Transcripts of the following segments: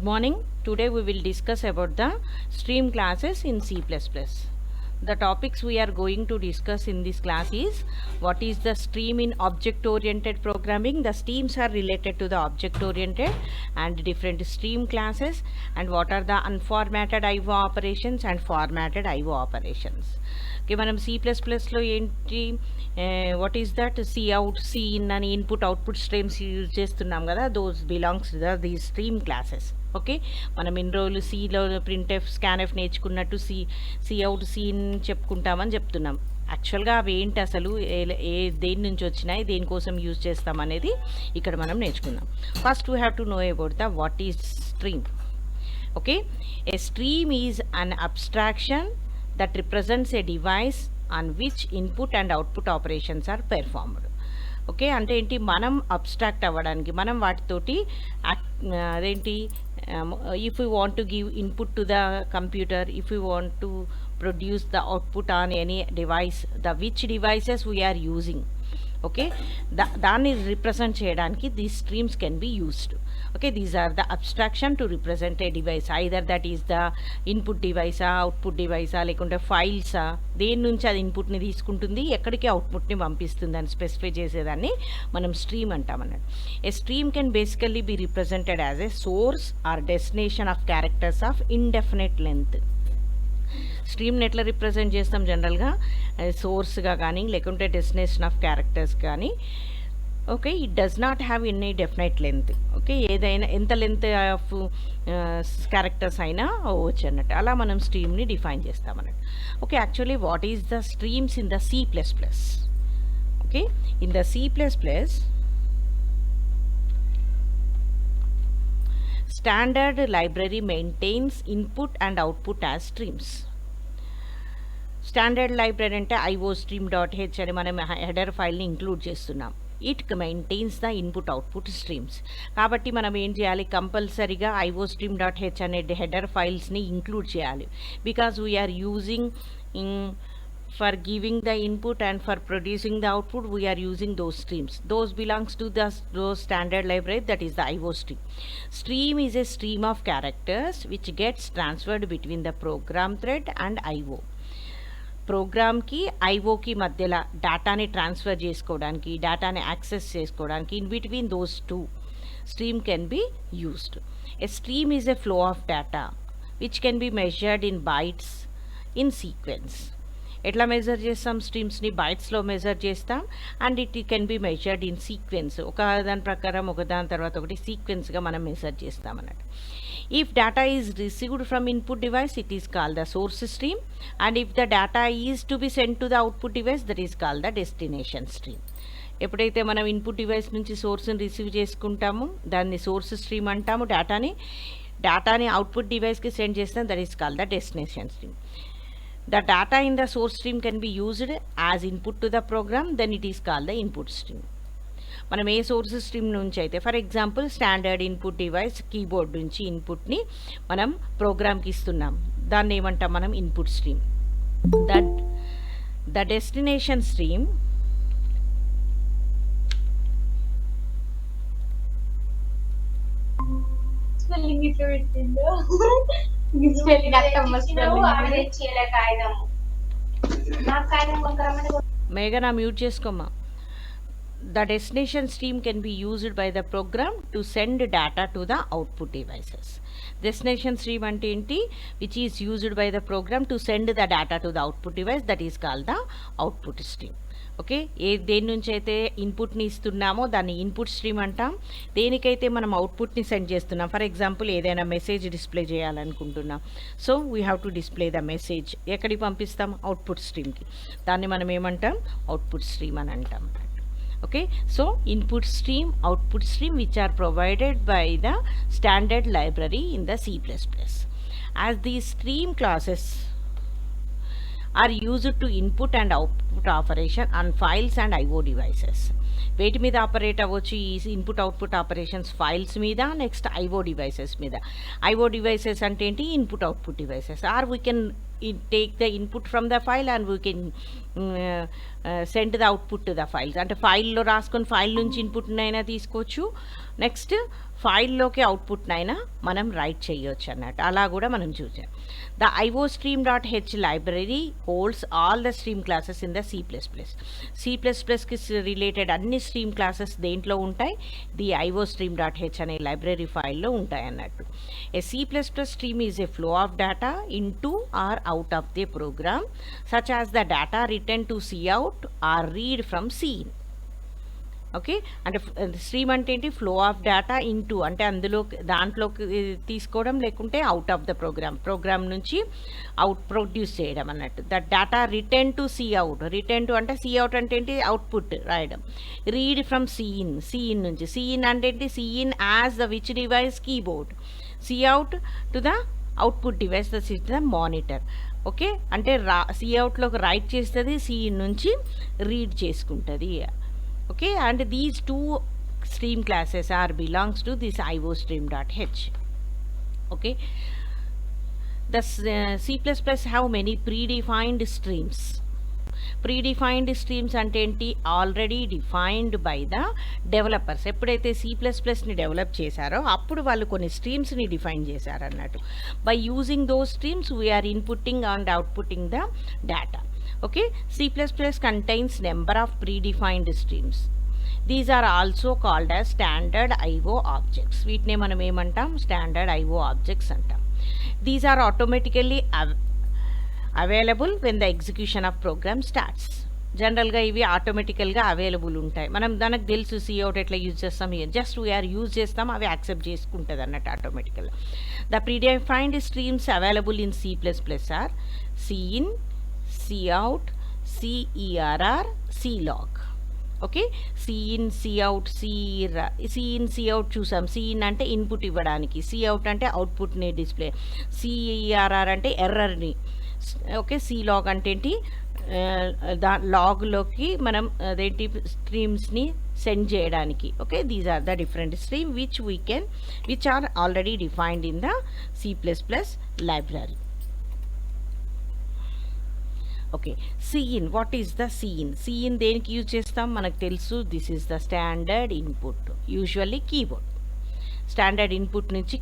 morning. Today we will discuss about the stream classes in C++. The topics we are going to discuss in this class is what is the stream in object oriented programming. The streams are related to the object oriented and different stream classes, and what are the unformatted IO operations and formatted IO operations. Okay, మనం C++లో ఏంటి what is that out in అని input output streams use చేస్తున్నాం కదా, those belongs the stream classes. Okay, మనం ఇన్ని రోజులు సిలో printf scanf నేర్చుకున్నట్టు out in చెప్పుకుంటామని చెప్తున్నాం. యాక్చువల్గా అవి ఏంటి, అసలు దేని నుంచి వచ్చినాయి, దేనికోసం యూజ్ చేస్తాం అనేది ఇక్కడ మనం నేర్చుకుందాం. First we have to know about the what is stream. Okay, A stream is an abstraction that represents a device on which input and output operations are performed. Okay, అంటే ఏంటి, మనం అబ్స్ట్రాక్ట్ అవ్వడానికి మనం వాటితోటి అదేంటి, if you want to give input to the computer, if you want to produce the output on any device, the which devices we are using. Okay, దాన్ని represent చేయడానికి these streams can be used. Okay, these are the abstraction to represent a device, either that is the input డివైసా, output డివైసా, లేకుంటే ఫైల్సా, దేని నుంచి అది ఇన్పుట్ని తీసుకుంటుంది, ఎక్కడికి అవుట్పుట్ని పంపిస్తుంది అని స్పెసిఫై చేసేదాన్ని మనం స్ట్రీమ్ అంటాం అన్నట్టు. A stream can basically be represented as a source or destination of characters of indefinite length. స్ట్రీమ్ని ఎట్లా రిప్రజెంట్ చేస్తాం, జనరల్గా సోర్స్గా కానీ లేకుంటే డెస్టినేషన్ ఆఫ్ క్యారెక్టర్స్ కానీ. Okay, it does not have any definite length. Okay, ఏదైనా ఎంత లెంత్ ఆఫ్ క్యారెక్టర్స్ అయినా అవ్వచ్చు అన్నట్టు, అలా మనం స్ట్రీమ్ని డిఫైన్ చేస్తాం అన్నట్టు. Okay, actually what is the streams in the C++? Okay, in the C++, standard library maintains input and output as streams. Standard library అంటే iostream.h అని మనం హెడర్ ఫైల్ని ఇంక్లూడ్ చేస్తున్నాం. It maintains the input output streams. కాబట్టి మనం ఏం చేయాలి, కంపల్సరీగా iostream.h అనే హెడర్ ఫైల్స్ని ఇంక్లూడ్ చేయాలి. Because we are using for giving the input and for producing the output, we are using those streams. Those belongs to those standard library, that is the IO stream. Stream is a stream of characters which gets transferred between the program thread and IO. ప్రోగ్రామ్కి ఐఓకి మధ్యలో డేటాని transfer చేసుకోవడానికి, డేటాని access చేసుకోవడానికి, in between those two stream can be used. A stream is a flow of data which can be measured in bytes in sequence. ఎట్లా measure చేస్తాం, స్ట్రీమ్స్ని బైట్స్లో మెజర్ చేస్తాం, and it can be measured in sequence. ఒక దాని ప్రకారం ఒకదాని తర్వాత ఒకటి సీక్వెన్స్గా మనం మెజర్ చేస్తాం అన్నట్టు. If data is received from input device, it is called the source stream, and if the data is to be sent to the output device, that is called the destination stream. ఎప్పుడైతే మనం input device నుంచి సోర్స్ని receive చేసుకుంటామో దాన్ని source stream అంటాము. డేటాని output డివైస్కి send చేస్తాం, that is called the destination stream. The data in the source stream can be used as input to the program, then it is called the input stream. మనం ఏ source stream నుంచి అయితే, for example standard input device keyboard నుంచి ఇన్పుట్ని మనం ప్రోగ్రామ్కి ఇస్తున్నాం, దాన్ని ఏమంటాం మనం input stream. The destination stream మేఘనా mute చేసుకోమ్మా. The destination stream can be used by the program to send data to the output devices. Destination stream ante enti, which is used by the program to send the data to the output device, that is called the output stream. Okay, దేని నుంచి అయితే ఇన్పుట్ని ఇస్తున్నామో దాన్ని input stream అంటాం. దేనికైతే మనం అవుట్పుట్ని send చేస్తున్నాం, for example ఏదైనా message display చేయాలనుకుంటున్నాం, so we have to display the message, ఎక్కడికి పంపిస్తాం, అవుట్పుట్ స్ట్రీమ్కి, దాన్ని మనం ఏమంటాం, అవుట్పుట్ స్ట్రీమ్ అని అంటాం. Okay, so input stream, output stream, which are provided by the standard library in the C++. As these stream classes are used to input and output operation on files and IO devices. వేటి మీద operate అవ్వచ్చు ఈ input output operations, files మీద, next IO devices మీద. IO devices అంటే ఏంటి, input output devices. Or we can take the input from the file and we can send the output to the files. అంటే ఫైల్లో రాసుకొని file నుంచి ఇన్పుట్నైనా తీసుకోవచ్చు, next ఫైల్లోకి అవుట్పుట్నైనా మనం రైట్ చేయొచ్చు అన్నట్టు. అలా కూడా మనం చూసాం. The iostream.h library holds all the stream classes in the C++కి రిలేటెడ్ అన్ని స్ట్రీమ్ క్లాసెస్ దేంట్లో ఉంటాయి, ది iostream.h అనే లైబ్రరీ ఫైల్లో ఉంటాయి అన్నట్టు. A C++ stream is a flow of data into or out of the program, such as the data written to cout or read from cin. Okay, అంటే stream అంటే ఏంటి, flow of data into అంటే దాంట్లోకి తీసుకోవడం, లేకుంటే out of the programme నుంచి out produce చేయడం అన్నట్టు. That data return to return to అంటే అవుట్ అంటే ఏంటి, అవుట్పుట్ రాయడం. రీడ్ ఫ్రమ్ సీఇన్ నుంచి, సీఇన్ అంటే ఏంటి, సీఇన్ as the which device, keyboard. Out to the output device, that is the monitor. Okay, అంటే సిఅవుట్లోకి రైట్ చేస్తుంది, సీఇన్ నుంచి రీడ్ చేసుకుంటుంది. Okay, and these two stream classes are belongs to this iostream.h. Okay, the C++ have many predefined streams. Predefined streams అంటే ఏంటి, already defined by the developers. ఎప్పుడైతే C++ని develop చేశారో అప్పుడు వాళ్ళు కొన్ని స్ట్రీమ్స్ని డిఫైన్ చేశారు అన్నట్టు. By using those streams we are inputting and outputting the data. Okay, C++ contains number of predefined streams. These are also called as standard IO objects. వీటినే మనం ఏమంటాం, స్టాండర్డ్ IO objects అంటాం. These are automatically available when the execution of program starts. జనరల్గా ఇవి ఆటోమేటికల్గా available ఉంటాయి. మనం దానికి తెలుసు cout ఎట్లా యూజ్ చేస్తాం, జస్ట్ వీఆర్ యూజ్ చేస్తాం, అవి యాక్సెప్ట్ చేసుకుంటుంది అన్నట్టు ఆటోమేటికల్గా. The predefined streams available in C++ are cin, cout, cerr, clog. Okay, cin, cout చూసాం. cin అంటే ఇన్పుట్ ఇవ్వడానికి, cout అంటే అవుట్పుట్ని డిస్ప్లే, cerr అంటే ఎర్రర్ని. ఓకే, clog అంటే ఏంటి, లాగ్లోకి మనం అదేంటి స్ట్రీమ్స్ని సెండ్ చేయడానికి. Okay, these are the different stream which are already defined in the C++ library. Okay, cin, what is the cin దేనికి యూజ్ చేస్తాం మనకు తెలుసు. This is the standard input, usually keyboard. Standard input నుంచి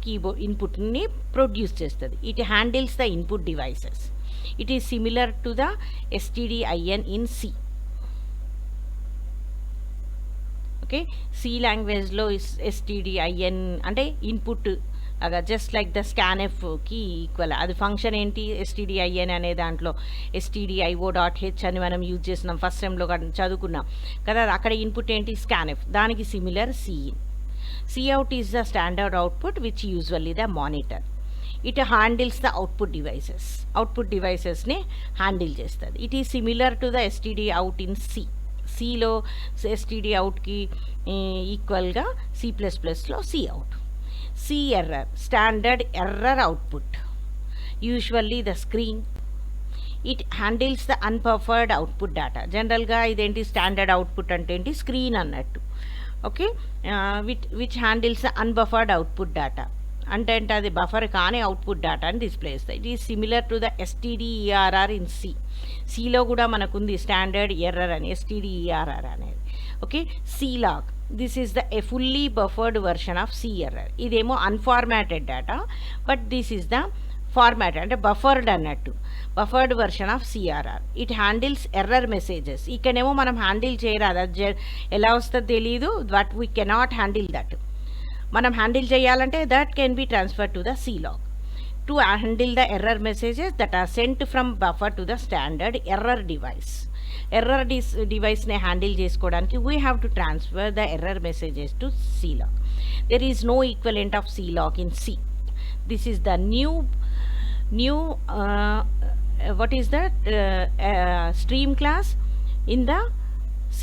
ఇన్పుట్ని produce చేస్తుంది. It handles the input devices. It is similar to the stdin in C. Okay, C లాంగ్వేజ్లో stdin అంటే ఇన్పుట్, అలా జస్ట్ లైక్ ద scanfకి ఈక్వల్. అది ఫంక్షన్ ఏంటి, stdin అనే దాంట్లో stdio.h అని మనం యూజ్ చేస్తున్నాం, ఫస్ట్ టైంలో చదువుకున్నాం కదా. అక్కడ ఇన్పుట్ ఏంటి, scanf. దానికి similar cin. cout is the standard output which usually the monitor. It handles the output డివైసెస్ని హ్యాండిల్ చేస్తుంది. It is similar to the stdout in సిలో stdoutకి ఈక్వల్గా C++లో cout. cerr, standard error output, usually the screen. It handles the unbuffered output data. జనరల్గా ఇదేంటి, standard output అంటే ఏంటి, screen అన్నట్టు. Okay, which handles the unbuffered output data. అంటే అది బఫర్ కానీ అవుట్పుట్ డేటాని డిస్ప్లే చేస్తాయి. It is similar to the stderr in సిలో కూడా మనకుంది స్టాండర్డ్ ఎర్రర్ అని, stderr అనేది. Okay, clog, this is the fully buffered version of cerr. ఇదేమో unformatted data, but this is the formatted అంటే బఫర్డ్ అన్నట్టు, buffered version of cerr. It handles error messages. ఇక్కడేమో మనం హ్యాండిల్ చేయరాదు, అది ఎలా వస్తుందో తెలియదు, but we cannot handle that. మనం హ్యాండిల్ చేయాలంటే that can be transfer to the clog to handle the error messages that are sent from buffer to the standard error device. Error డివైస్ని హ్యాండిల్ చేసుకోవడానికి we have to transfer the error messages to clog. There is no equivalent of clog in C. This is the new what is that stream class in the C++,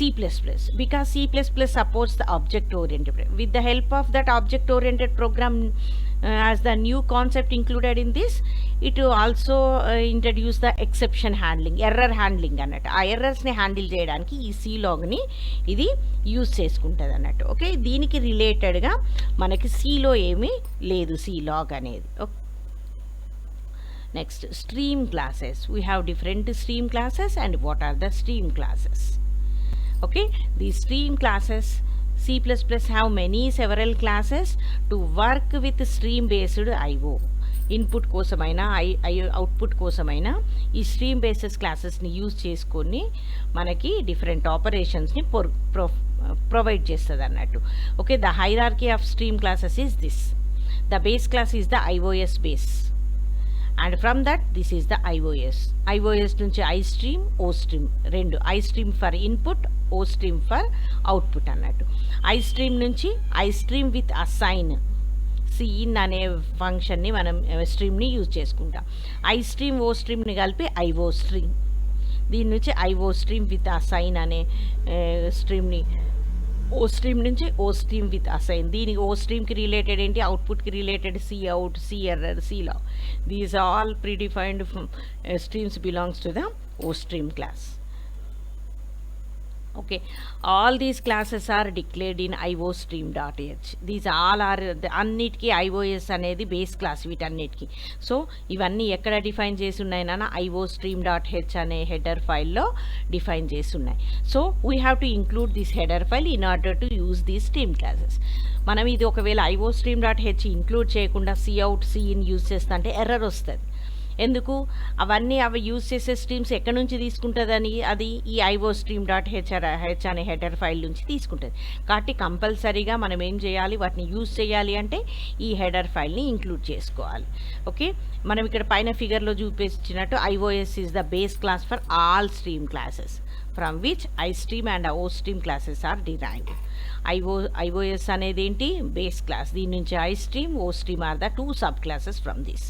because C++ supports the object-oriented. With the help of that object-oriented program as the new concept included in this, it will also introduce the exception handling, error handling అన్నట్టు. ఆ ఎర్రర్స్ని handle చేయడానికి ఈ clogని ఇది use చేసుకుంటుంది అన్నట్టు. Okay, దీనికి రిలేటెడ్గా మనకి Cలో ఏమీ లేదు clog అనేది. Next, stream classes. We have different stream classes, and what are the stream classes? Okay, these stream classes, C++ have several classes to work with stream based IO. Input కోసమైనా output కోసమైనా ఈ stream basis క్లాసెస్ని use చేసుకొని మనకి different ఆపరేషన్స్ని provide చేస్తుంది అన్నట్టు. Okay, the hierarchy of stream classes is this. The base class is the IOS base, and from that this is the IOS నుంచి iStream, OStream రెండు, iStream for input, OStream for output అన్నట్టు. iStream నుంచి iStream with assign, cin అనే ఫంక్షన్ని మనం స్ట్రీమ్ని use చేసుకుంటాం. iStream, OStreamని కలిపి IOStream. దీని నుంచి IOStream విత్ అసైన్ అనే స్ట్రీమ్ని, OStream నుంచి OStream విత్ అసైన్. దీనికి OStreamకి రిలేటెడ్ ఏంటి, అవుట్పుట్కి related Cout, Cerr, Clog. These all predefined streams belongs to the OStream class. Okay, all these classes are declared in iostream.h. these all are అన్నిటికీ IOS అనేది base class వీటన్నిటికీ. So ఇవన్నీ ఎక్కడ define చేసి ఉన్నాయి నాన్న, iostream.h అనే హెడర్ ఫైల్లో డిఫైన్ చేసి ఉన్నాయి. So we have to include this header file in order to use these stream classes. మనం ఇది ఒకవేళ iostream.h ఇంక్లూడ్ చేయకుండా Cout, Cin యూజ్ చేస్తా అంటే ఎర్రర్ వస్తుంది. ఎందుకు, అవన్నీ అవి యూజ్ చేసే స్ట్రీమ్స్ ఎక్కడి నుంచి తీసుకుంటుందని, అది ఈ iostream.h అనే హెడర్ ఫైల్ నుంచి తీసుకుంటుంది. కాబట్టి కంపల్సరీగా మనం ఏం చేయాలి, వాటిని యూజ్ చేయాలి అంటే ఈ హెడర్ ఫైల్ని ఇంక్లూడ్ చేసుకోవాలి. ఓకే, మనం ఇక్కడ పైన ఫిగర్లో చూపించినట్టు IOS is the base class for all stream classes from which iStream and OStream classes are derived. IOS అనేది ఏంటి, బేస్ క్లాస్. దీని నుంచి iStream, OStream are the two subclasses from this.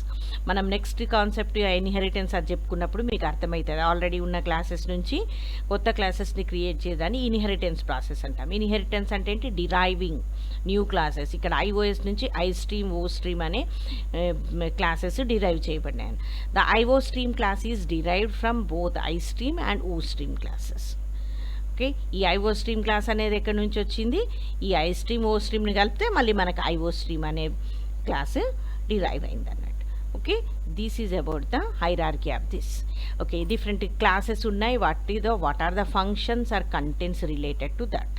మనం నెక్స్ట్ కాన్సెప్ట్ ఇన్హెరిటెన్స్ అది చెప్పుకున్నప్పుడు మీకు అర్థమవుతుంది. Already ఉన్న క్లాసెస్ నుంచి కొత్త క్లాసెస్ని క్రియేట్ చేయడాన్ని ఇన్హెరిటెన్స్ ప్రాసెస్ అంటాం. ఇన్హెరిటెన్స్ అంటే ఏంటి, డిరైవింగ్ న్యూ క్లాసెస్. ఇక్కడ IOS నుంచి iStream, OStream అనే క్లాసెస్ డిరైవ్ చేయబడినాయి. The IOStream class is derived from both iStream and OStream classes. Okay, ఈ IOStream క్లాస్ అనేది ఎక్కడి నుంచి వచ్చింది, ఈ iStream, OStreamని కలిపితే మళ్ళీ మనకు IOStream అనే క్లాస్ డిరైవ్ అయింది అన్నట్టు. Okay, this is about the hierarchy of this. Okay, different classes ఉన్నాయి. What are the functions or contents related to that.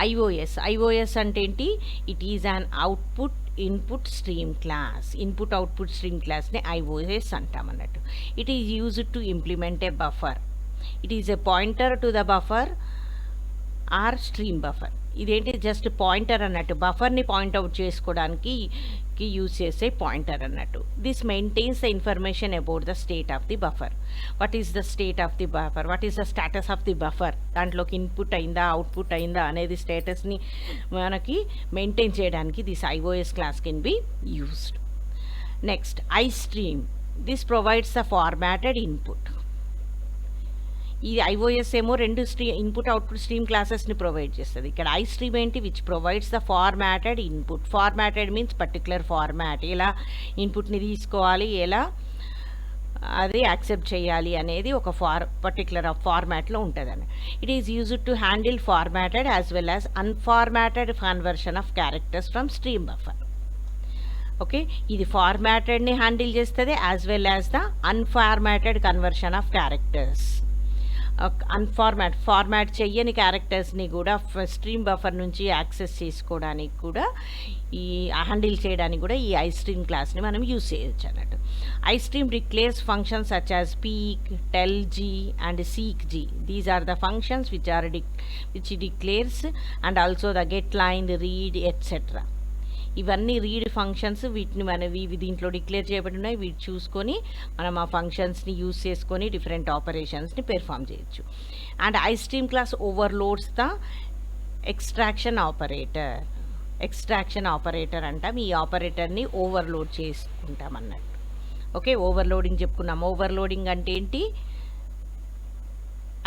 IOS అంటే ఏంటి, it is an output input stream class. Input output stream క్లాస్ని IOS అంటాం అన్నట్టు. It is used to implement a buffer. It is a pointer to the buffer or stream buffer. ఇదేంటి, just pointer అన్నట్టు, బఫర్ని point out చేసుకోవడానికి use చేసే pointer అన్నట్టు. This maintains the information about the state of the buffer. What is the state of the buffer, what is the status of the buffer, దాంట్లోకి input అయిందా output అయిందా అనేది స్టేటస్ని మనకి మెయింటైన్ చేయడానికి this IOS class can be used. Next, iStream. This provides the formatted input. ఈ IOS ఏమో రెండు input output stream క్లాసెస్ని provide చేస్తుంది. ఇక్కడ iStream ఏంటి, which provides the formatted input. Formatted means particular format, ఎలా ఇన్పుట్ని తీసుకోవాలి, ఎలా అది యాక్సెప్ట్ చేయాలి అనేది ఒక పర్టికులర్ ఫార్మాట్లో ఉంటుందని. It is used to handle formatted as well as unformatted conversion of characters from stream buffer. Okay, ఇది ఫార్మాటెడ్ని హ్యాండిల్ చేస్తుంది as well as the unformatted conversion of characters. Format చెయ్యని క్యారెక్టర్స్ని కూడా స్ట్రీమ్ బఫర్ నుంచి యాక్సెస్ చేసుకోవడానికి కూడా, ఈ హ్యాండిల్ చేయడానికి కూడా ఈ iStream క్లాస్ని మనం యూజ్ చేయొచ్చు అన్నట్టు. iStream declares functions such as peek, tellg and seekg. These are the functions which declares, and also the getLine, read, etc. ఇవన్నీ రీడ్ ఫంక్షన్స్. వీటిని ఇవి దీంట్లో డిక్లేర్ చేయబడి ఉన్నాయి. వీటి చూసుకొని మనం ఆ ఫంక్షన్స్ని యూజ్ చేసుకొని డిఫరెంట్ ఆపరేషన్స్ని పెర్ఫామ్ చేయొచ్చు. And iStream class overloads the extraction operator అంటాం. ఈ ఆపరేటర్ని ఓవర్లోడ్ చేసుకుంటాం అన్నట్టు. ఓకే, ఓవర్లోడింగ్ చెప్పుకున్నాం. ఓవర్లోడింగ్ అంటే ఏంటి,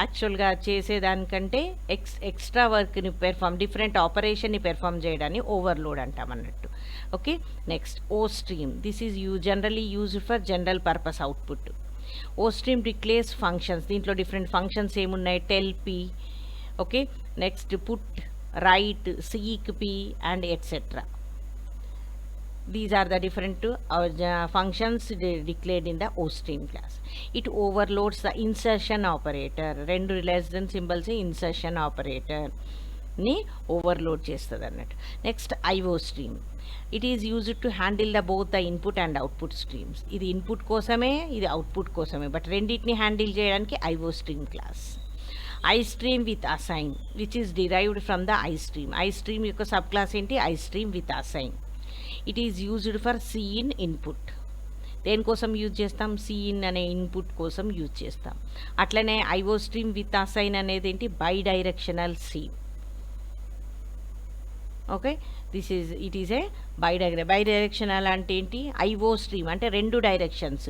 యాక్చువల్గా చేసేదానికంటే ఎక్స్ట్రా వర్క్ని డిఫరెంట్ ఆపరేషన్ని పెర్ఫామ్ చేయడాన్ని ఓవర్లోడ్ అంటాం అన్నట్టు. Okay, next OStream. This is generally used for general purpose output. OStream declares functions. దీంట్లో డిఫరెంట్ ఫంక్షన్స్ ఏమున్నాయి, tellp, Okay, next put, write, seek p and etc. These are the different functions declared in the OStream class. It overloads the insertion operator. Rendu less than symbols insertion operator ni overload chestadi annattu. Next, IO stream. It is used to handle both the input and output streams. Idi input kosame, idi output kosame, but renditni handle cheyadaniki IO stream class. iStream with assign, which is derived from the iStream. iStream yokka subclass enti iStream with assign. It is used for cin input. దేనికోసం use చేస్తాం? cin అనే input కోసం use చేస్తాం. అట్లనే IO stream with assign అనేది ఏంటి? By directional cin. Okay, it is a bidirectional అంటే ఏంటి? IO stream అంటే రెండు డైరెక్షన్స్,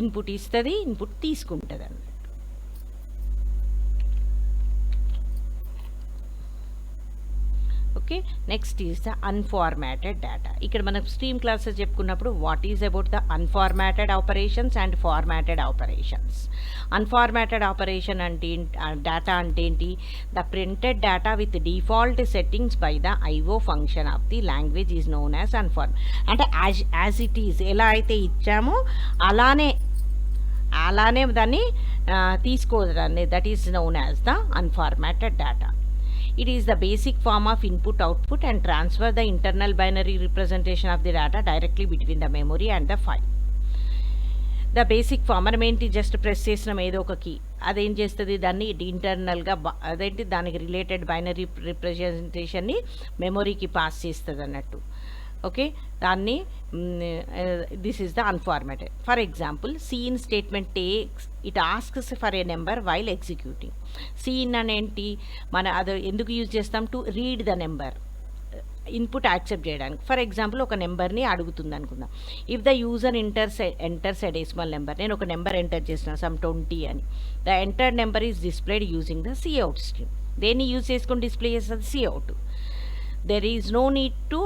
ఇన్పుట్ ఇస్తుంది, ఇన్పుట్ తీసుకుంటుంది అన్నమాట. Okay, next is the unformatted data. ఇక్కడ మనం స్ట్రీమ్ క్లాసెస్ చెప్పుకున్నప్పుడు what is about the unformatted operations and formatted operations. Unformatted operation అంటే డేటా అంటే ఏంటి? The printed data with default settings by the IO function of the language is known as అంటే as it is, ఎలా అయితే ఇచ్చామో అలానే దాన్ని తీసుకోవడాన్ని, that is known as the unformatted data. It is the basic form of input-output and transfer the internal binary representation of the data directly between the memory and the file. The basic form మనం ఏంటి? Just press చేసినాం ఏదో ఒక key, అదేం చేస్తుంది? దాన్ని ఇంటర్నల్గా అదేంటి దానికి రిలేటెడ్ బైనరీ రిప్రజెంటేషన్ని మెమొరీకి పాస్ చేస్తుంది అన్నట్టు. ఓకే, దాన్ని this is the unformatted. For example, cin statement takes it asks for a number while executing. cin అనేంటి? మన అది ఎందుకు యూజ్ చేస్తాం? To read the number, input accept చేయడానికి. ఫర్ ఎగ్జాంపుల్, ఒక నెంబర్ని అడుగుతుంది అనుకుందాం. If the user enters a decimal number, నేను ఒక నెంబర్ ఎంటర్ చేసిన సమ్ 20 అని, the entered number is displayed using the cout stream. దేన్ని యూజ్ చేసుకొని డిస్ప్లే చేస్తుంది? cout. There is no need to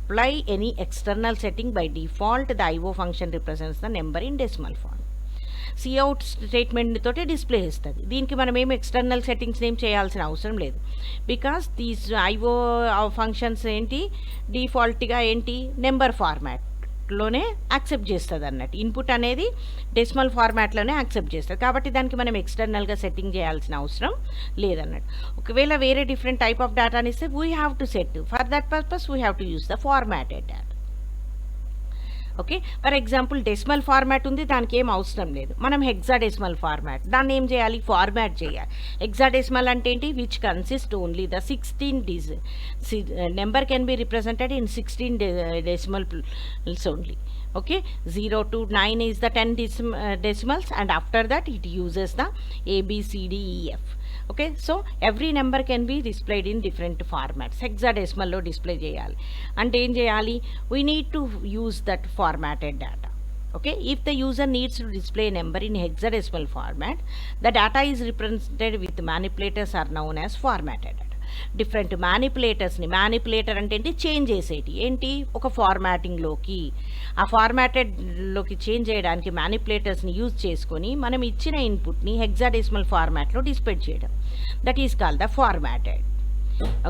apply any external setting. By default, the IO function represents the number in decimal form. cout statement తోటి display చేస్తుంది. దీనికి మనం ఏం external settings ఏం చేయాల్సిన అవసరం లేదు. బికాస్ దీస్ IO ఫంక్షన్స్ ఏంటి? డిఫాల్ట్గా ఏంటి? నెంబర్ ఫార్మాట్లోనే యాక్సెప్ట్ చేస్తుంది అన్నట్టు. ఇన్పుట్ అనేది డెసిమల్ ఫార్మాట్లోనే యాక్సెప్ట్ చేస్తుంది. కాబట్టి దానికి మనం ఎక్స్టర్నల్గా సెట్టింగ్ చేయాల్సిన అవసరం లేదన్నట్టు. ఒకవేళ వేరే డిఫరెంట్ టైప్ ఆఫ్ డేటాని ఇస్తే we have to set. For that purpose we have to use the formatted data. Okay, for example decimal format ఉంది, దానికి ఏం అవసరం లేదు. మనం హెక్సాడెసిమల్ ఫార్మాట్, దాన్ని ఏం చేయాలి? ఫార్మాట్ చేయాలి. హెక్సాడెసిమల్ అంటే ఏంటి? Which consist only the 16 number can be represented in 16 decimals only. Okay, 0 to 9 is the 10 decimals, and after that it uses the A, B, C, D, E, F. Okay, so every number can be displayed in different formats. Hexadecimal lo display cheyali ante em cheyali? We need to use that formatted data. Okay, if the user needs to display a number in hexadecimal format, the data is represented with manipulators are known as formatted data. Different మ్యానిపులేటర్స్ని, manipulator అంటే ఏంటి? Change చేసేటి ఏంటి? ఒక ఫార్మాటింగ్లోకి, ఆ ఫార్మాటెడ్లోకి change చేయడానికి మ్యానిపులేటర్స్ని use చేసుకొని మనం ఇచ్చిన ఇన్పుట్ని హెక్సాడెసిమల్ ఫార్మాట్లో డిస్ప్లే చేయడం, that is called the formatted.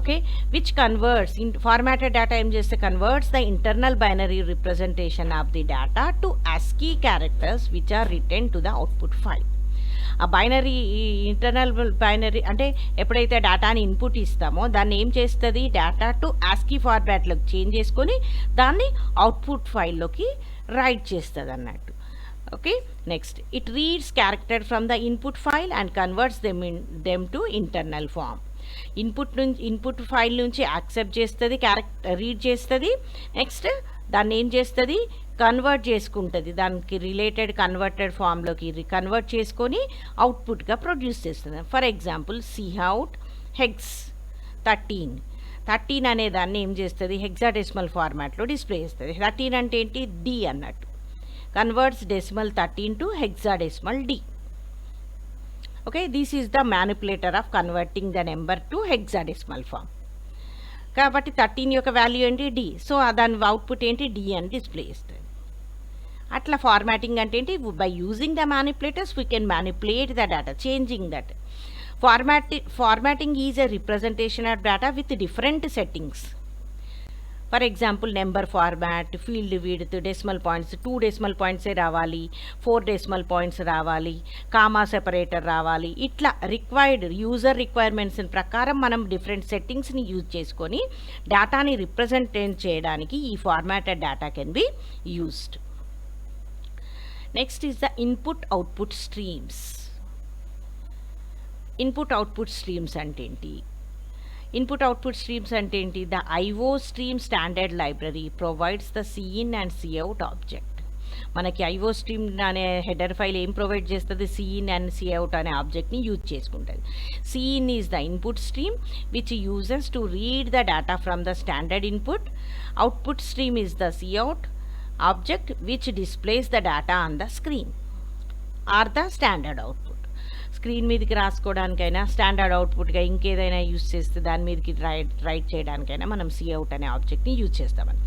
Okay, which converts in formatted data ఏం చేస్తే converts the internal binary representation of the data to ASCII characters which are return to the output file. ఆ binary, internal binary అంటే ఎప్పుడైతే డేటాని input ఇస్తామో దాన్ని ఏం చేస్తుంది? డేటా టు ASCII ఫార్మాట్లోకి చేంజ్ చేసుకొని దాన్ని అవుట్పుట్ ఫైల్లోకి రైట్ చేస్తుంది అన్నట్టు. Okay, next, it reads character from the input file and converts them to internal form. Input file నుంచి యాక్సెప్ట్ చేస్తుంది, రీడ్ చేస్తుంది. నెక్స్ట్ దాన్ని ఏం చేస్తుంది? కన్వర్ట్ చేసుకుంటుంది, దానికి రిలేటెడ్ కన్వర్టెడ్ ఫామ్లోకి కన్వర్ట్ చేసుకొని అవుట్పుట్గా ప్రొడ్యూస్ చేస్తుంది. ఫర్ ఎగ్జాంపుల్, cout hex 13 అనే దాన్ని ఏం చేస్తుంది? హెక్సాడెసిమల్ ఫార్మాట్లో డిస్ప్లే చేస్తుంది. 13 అంటే ఏంటి? D అన్నట్టు. Converts decimal 13 to hexadecimal D. Okay, this is the manipulator of converting the number to hexadecimal form. కాబట్టి 13 యొక్క వాల్యూ ఏంటి? D. సో దాని అవుట్పుట్ ఏంటి? D అని డిస్ప్లే చేస్తుంది. అట్లా ఫార్మాటింగ్ అంటే ఏంటి? By using the manipulators we can manipulate the data, changing that. Formatting is a representation of data with different settings. For example number format, field width, decimal points 2 decimal పాయింట్సే రావాలి, 4 decimal points రావాలి, comma separator రావాలి. ఇట్లా required user requirements ప్రకారం మనం different సెట్టింగ్స్ని use చేసుకొని డేటాని represent చేయడానికి ఈ formatted data can be used. Next is the input output streams. Input output streams అంటే ఏంటి? ఇన్పుట్-అవుట్పుట్ స్ట్రీమ్స్ అంటే ఏంటి? The IO stream standard library provides the cin and cout object. మనకి ఐఓ స్ట్రీమ్ అనే హెడర్ ఫైల్ ఏం ప్రొవైడ్ చేస్తుంది? సిఇన్ అండ్ సిఅవుట్ అనే ఆబ్జెక్ట్ని యూజ్ చేసుకుంటుంది. Cin is the input stream which uses to read the data from the standard input. Output stream is the cout object which displays the data on the screen or the standard output. Screen మీదకి రాసుకోవడానికైనా standard అవుట్పుట్గా ఇంకేదైనా use చేస్తే దాని మీదకి right చేయడానికైనా మనం cout అనే ఆబ్జెక్ట్ని యూజ్ చేస్తామని.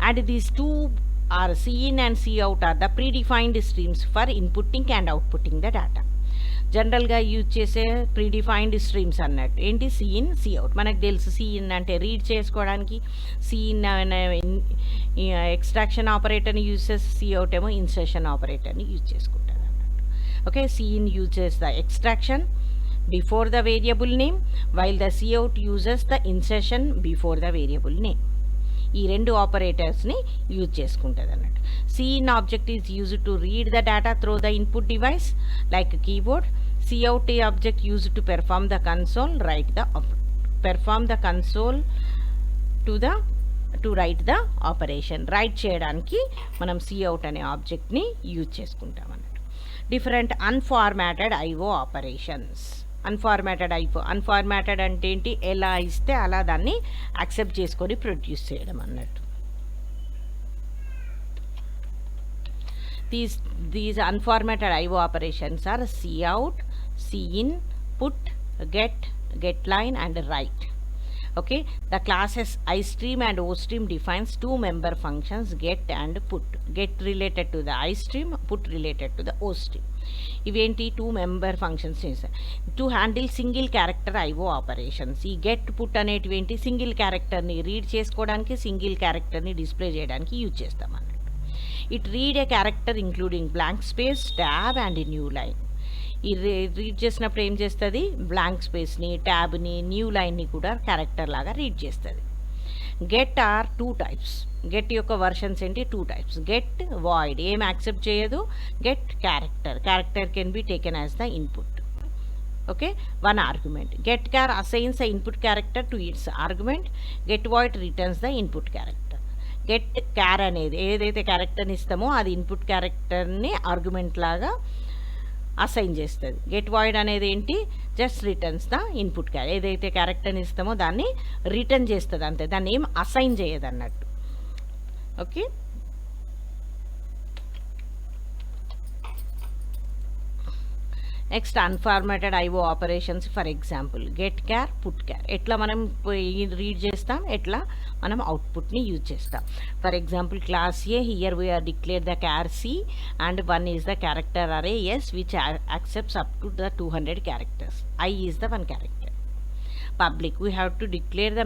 And these two are cin and cout are the predefined streams for inputting and outputting the data. జనరల్గా యూజ్ చేసే ప్రీడిఫైన్డ్ స్ట్రీమ్స్ అన్నట్టు ఏంటి? Cin, cout. మనకు తెలుసు సిఇన్ అంటే రీడ్ చేసుకోవడానికి సిఇన్ ఎక్స్ట్రాక్షన్ ఆపరేటర్ని యూజ్ చేసి, సిఅవుట్ ఏమో ఇన్సర్షన్ ఆపరేటర్ని యూజ్ చేసుకుంటారు అన్నట్టు. Okay, cin uses the extraction before the variable name while the cout uses the insertion before the variable name. ఈ రెండు ఆపరేటర్స్ని యూజ్ చేసుకుంటుంది అన్నట్టు. Cin object is used to read the data through the input device like keyboard. Cout object used to perform the console to write the operation. Write చేయడానికి మనం cout అనే ఆబ్జెక్ట్ని use చేసుకుంటాం అన్నట్టు. Different unformatted IO operations. Unformatted అంటే ఏంటి? ఎలా ఇస్తే అలా దాన్ని యాక్సెప్ట్ చేసుకొని ప్రొడ్యూస్ చేయడం అన్నట్టు. These unformatted IO operations are cout, cin, put, getLine and write. Okay, the classes iStream and OStream defines two member functions, get and put. Get related to the iStream, put related to the OStream. ఇవేంటి? 2 member functions చేశారు to handle single character IO operations. ఈ get put అనేటివి ఏంటి? Single క్యారెక్టర్ని read చేసుకోవడానికి, single క్యారెక్టర్ని display చేయడానికి use చేస్తాం అన్నట్టు. It read A character including blank space, tab and new line. ఈ రీడ్ చేసినప్పుడు ఏం చేస్తుంది? బ్లాంక్ స్పేస్ని, ట్యాబ్ని, న్యూ లైన్ని కూడా క్యారెక్టర్ లాగా రీడ్ చేస్తుంది. Get are 2 types. గెట్ యొక్క వర్షన్స్ ఏంటి? 2 టైప్స్. గెట్ వాయిడ్, ఏం యాక్సెప్ట్ చేయదు. Get character can be taken as the input. Okay, 1 argument. Get char assigns the input character to its argument. Get void returns the input character. Get char అనేది ఏదైతే క్యారెక్టర్ని ఇస్తామో అది input క్యారెక్టర్ని argument లాగా assign చేస్తుంది. Get void అనేది ఏంటి? Just returns the input character. ఏదైతే క్యారెక్టర్ని ఇస్తామో దాన్ని రిటర్న్ చేస్తుంది అంతే, దాన్ని ఏం అసైన్ చేయదు అన్నట్టు. Okay, next unformatted IO operations. For example get char, put char. ఎట్లా మనం రీడ్ చేస్తాం, ఎట్లా మనం అవుట్పుట్ని యూజ్ చేస్తాం. For example class A, here we are declare the char C and 1 is the character array S which accepts up to the 200 characters. I is the 1 character. Public, we have to declare the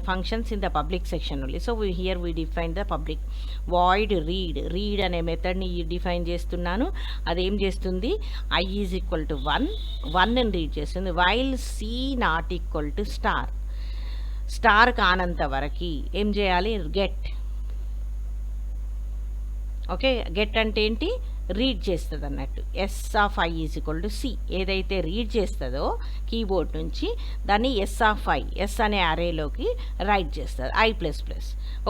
functions in the public section only. So here we define the public. Void read అనే మెథడ్ని define చేస్తున్నాను. అదేం చేస్తుంది? I is equal to 1 అని read చేస్తుంది. While C not equal to star కానంత వరకు ఏం చేయాలి? గెట్. ఓకే, గెట్ అంటే ఏంటి? రీడ్ చేస్తుంది అన్నట్టు. S of I is equal to C. ఏదైతే రీడ్ చేస్తుందో కీబోర్డ్ నుంచి దాన్ని ఎస్ ఆఫ్ ఐ, ఎస్ అనే అరేలోకి రైట్ చేస్తుంది. I++.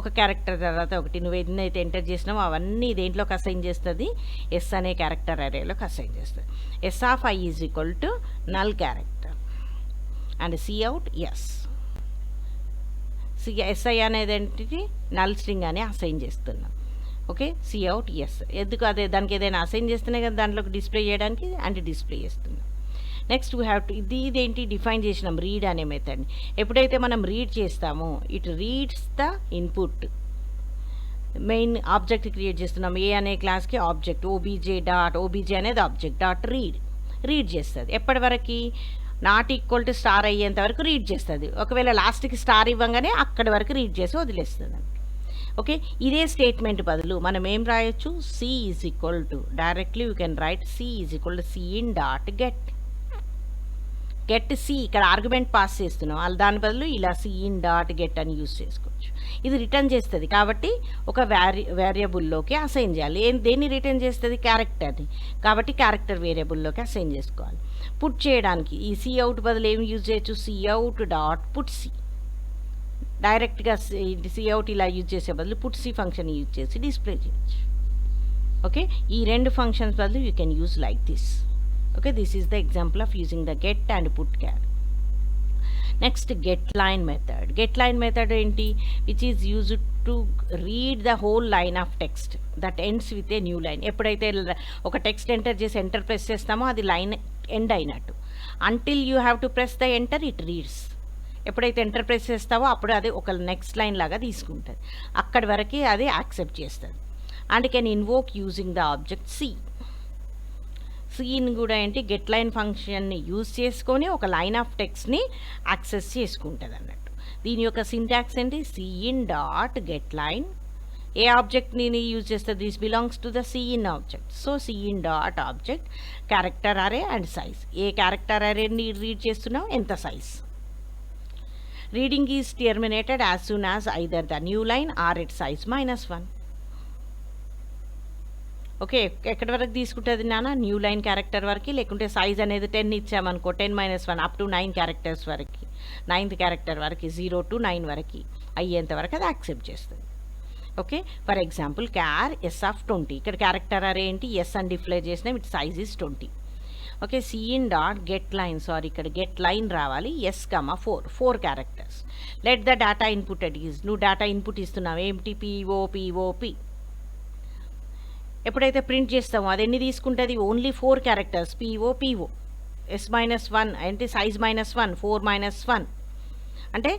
ఒక క్యారెక్టర్ తర్వాత ఒకటి నువ్వు ఎన్నైతే ఎంటర్ చేసినావో అవన్నీ దేంట్లోకి అసైన్ చేస్తుంది? ఎస్ అనే క్యారెక్టర్ అరేలోకి అసైన్ చేస్తుంది. S of I is equal to null character and cout S. SI అనేది ఏంటి? నల్ స్ట్రింగ్ అని అసైన్ చేస్తున్నాం. Okay, cout S. ఎందుకు? అదే దానికి ఏదైనా అసైన్ చేస్తేనే కదా దాంట్లోకి డిస్ప్లే చేయడానికి, అండ్ డిస్ప్లే చేస్తున్నాం. నెక్స్ట్ వీ హ్యావ్ టు ఇదేంటి? డిఫైన్ చేసినాం రీడ్ అనే మెథడ్ని. ఎప్పుడైతే మనం రీడ్ చేస్తామో it reads the input. Main object create చేస్తున్నాం. ఏ అనే క్లాస్కి ఆబ్జెక్ట్ ఓబీజే అనేది ఆబ్జెక్ట్ రీడ్ చేస్తుంది. ఎప్పటి వరకు? నాట్ ఈక్వల్ టు స్టార్ అయ్యేంత వరకు రీడ్ చేస్తుంది. ఒకవేళ లాస్ట్కి స్టార్ ఇవ్వగానే అక్కడి వరకు రీడ్ చేసి వదిలేస్తుంది. ఓకే, ఇదే స్టేట్మెంట్ బదులు మనం ఏం రాయొచ్చు, C is equal to, directly you can write C is equal to C in dot get. Get C ఇక్కడ ఆర్గ్యుమెంట్ పాస్ చేస్తున్నాం, దాని బదులు ఇలా సి ఇన్ డాట్ గెట్ అని యూజ్ చేసుకోవచ్చు. ఇది రిటర్న్ చేస్తుంది కాబట్టి ఒక వేరియబుల్లోకి అసైన్ చేయాలి. దేన్ని రిటర్న్ చేస్తుంది, క్యారెక్టర్ని, కాబట్టి క్యారెక్టర్ వేరియబుల్లోకి అసైన్ చేసుకోవాలి. పుట్ చేయడానికి ఈ సి అవుట్ బదులు ఏమి యూజ్ చేయొచ్చు, cout dot put C. డైరెక్ట్గా సి అవుట్ ఇలా యూజ్ చేసే బదులు పుట్ సి ఫంక్షన్ యూజ్ చేసి డిస్ప్లే చేయొచ్చు. ఓకే, ఈ రెండు ఫంక్షన్స్ బదులు you can use like this. Okay, this is the example of using the get and put char. Next, getLine method. GetLine method enti, which is used to read the whole line of text that ends with a new line. ఎప్పుడైతే ఒక text enter చేసి enter press చేస్తామో అది line end అయినట్టు. Until you have to press the enter, it reads. ఎప్పుడైతే enter press చేస్తావో అప్పుడు అది ఒక నెక్స్ట్ లైన్ లాగా తీసుకుంటుంది. అక్కడి వరకు అది యాక్సెప్ట్ చేస్తుంది. And can invoke using the object C. సిని కూడా ఏంటి, గెట్ లైన్ ఫంక్షన్ని యూజ్ చేసుకొని ఒక లైన్ ఆఫ్ టెక్స్ట్ని యాక్సెస్ చేసుకుంటుంది అన్నట్టు. దీని యొక్క సింటాక్స్ ఏంటి, సిఇన్ డాట్ గెట్ లైన్. ఏ ఆబ్జెక్ట్ని యూజ్ చేస్తుంది, this belongs to the cin object. So cin dot object character array and size. ఏ క్యారెక్టర్ అరేని రీడ్ చేస్తున్నావు, ఎంత size. Reading is terminated as soon as either the new line or it size -1. Okay, ఎక్కడి వరకు తీసుకుంటుంది నాన్న, new line character వరకు. లేకుంటే సైజ్ అనేది 10 ఇచ్చామనుకో, 10-1 అప్ టు 9 క్యారెక్టర్స్ వరకు, 9th క్యారెక్టర్ వరకు 0 to 9 వరకు అయ్యేంత వరకు అది యాక్సెప్ట్ చేస్తుంది. Okay, for example char S of 20. ఇక్కడ క్యారెక్టర్ అరే ఏంటి, ఎస్ అని డిస్ప్లే చేసిన with size is 20. Okay, cin dot get line, sorry ఇక్కడ గెట్ లైన్ రావాలి, S, 4 characters. Let the data input at is. నువ్వు డేటా ఇన్పుట్ ఇస్తున్నావు, ఏమిటి, POP. ఎప్పుడైతే ప్రింట్ చేస్తామో అది ఎన్ని తీసుకుంటుంది, ఓన్లీ 4 క్యారెక్టర్స్, పిఓ. S-1 అంటే సైజ్ -1, 4-1 అంటే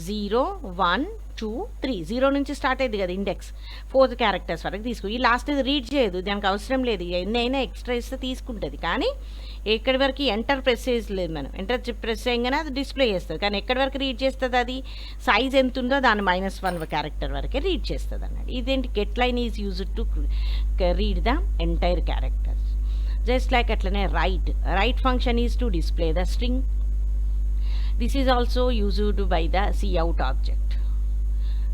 0, 1, 2, 3. 0 నుంచి స్టార్ట్ అయ్యింది కదా ఇండెక్స్, 4th క్యారెక్టర్స్ వరకు తీసుకో. ఈ లాస్ట్ ఇది రీడ్ చేయదు, దానికి అవసరం లేదు, ఎన్ని అయినా ఎక్స్ట్రా ఇస్తే తీసుకుంటుంది. కానీ ఎక్కడి వరకు ఎంటర్ ప్రెస్ చేయలేదు, మనం ఎంటర్ ప్రెస్ చేయగానే అది డిస్ప్లే చేస్తుంది. కానీ ఎక్కడి వరకు రీడ్ చేస్తుంది, అది సైజ్ ఎంత ఉందో దాని -1 క్యారెక్టర్ వరకే రీడ్ చేస్తుంది అన్నట్టు. ఇదేంటి, get line is used to read the entire characters. Just like అట్లనే write function is to display the string. This is also used by the cout object.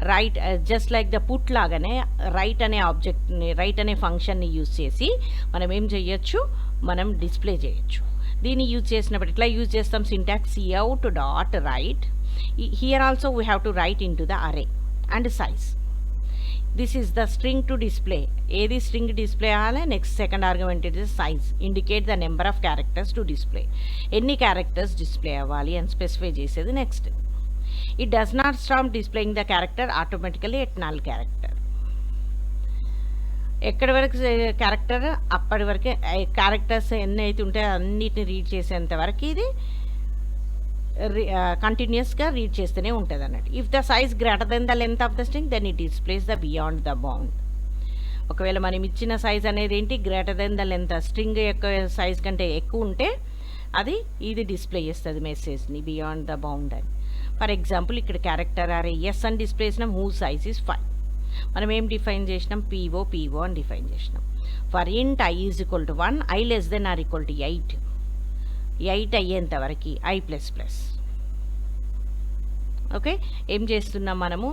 Write just like the put లాగానే right అనే ఆబ్జెక్ట్ని, right అనే ఫంక్షన్ని use చేసి మనం ఏం చేయొచ్చు, మనం డిస్ప్లే చేయొచ్చు. దీన్ని యూజ్ చేసినప్పుడు ఇట్లా యూజ్ చేస్తాం, syntax cout dot write. Here also we have to write in to the array and size. This is the string to display. ఏది స్ట్రింగ్ డిస్ప్లే అవ్వాలి, next second argument it is size, indicate the number of characters to display. ఎన్ని characters display అవ్వాలి అని specify చేసేది next. It does not stop displaying the character automatically at null character. ఎక్కడి వరకు character, అప్పటి వరకే characters ఎన్ని అయితే ఉంటాయో అన్నిటిని రీడ్ చేసేంత వరకు ఇది కంటిన్యూస్గా రీడ్ చేస్తూనే ఉంటుంది అన్నట్టు. If the size greater than the length of the string then it displays the beyond the bound. ఒకవేళ మనం ఇచ్చిన సైజ్ అనేది ఏంటి, greater than the length, string యొక్క సైజ్ కంటే ఎక్కువ ఉంటే అది ఇది డిస్ప్లే చేస్తుంది మెసేజ్ని బియాండ్ ద బౌండ్ అని. ఫర్ ఎగ్జాంపుల్ ఇక్కడ క్యారెక్టర్ అరే ఎస్ అని డిస్ప్లే చేసినాం, హూ సైజ్ ఈజ్ 5. మనం ఏం డిఫైన్ చేసినాం, పిఓ అని డిఫైన్ చేసినాం. For int i is equal to 1, i less than or equal to 8. 8 అయ్యేంత వరకు i++. ఓకే, ఏం చేస్తున్నాం మనము,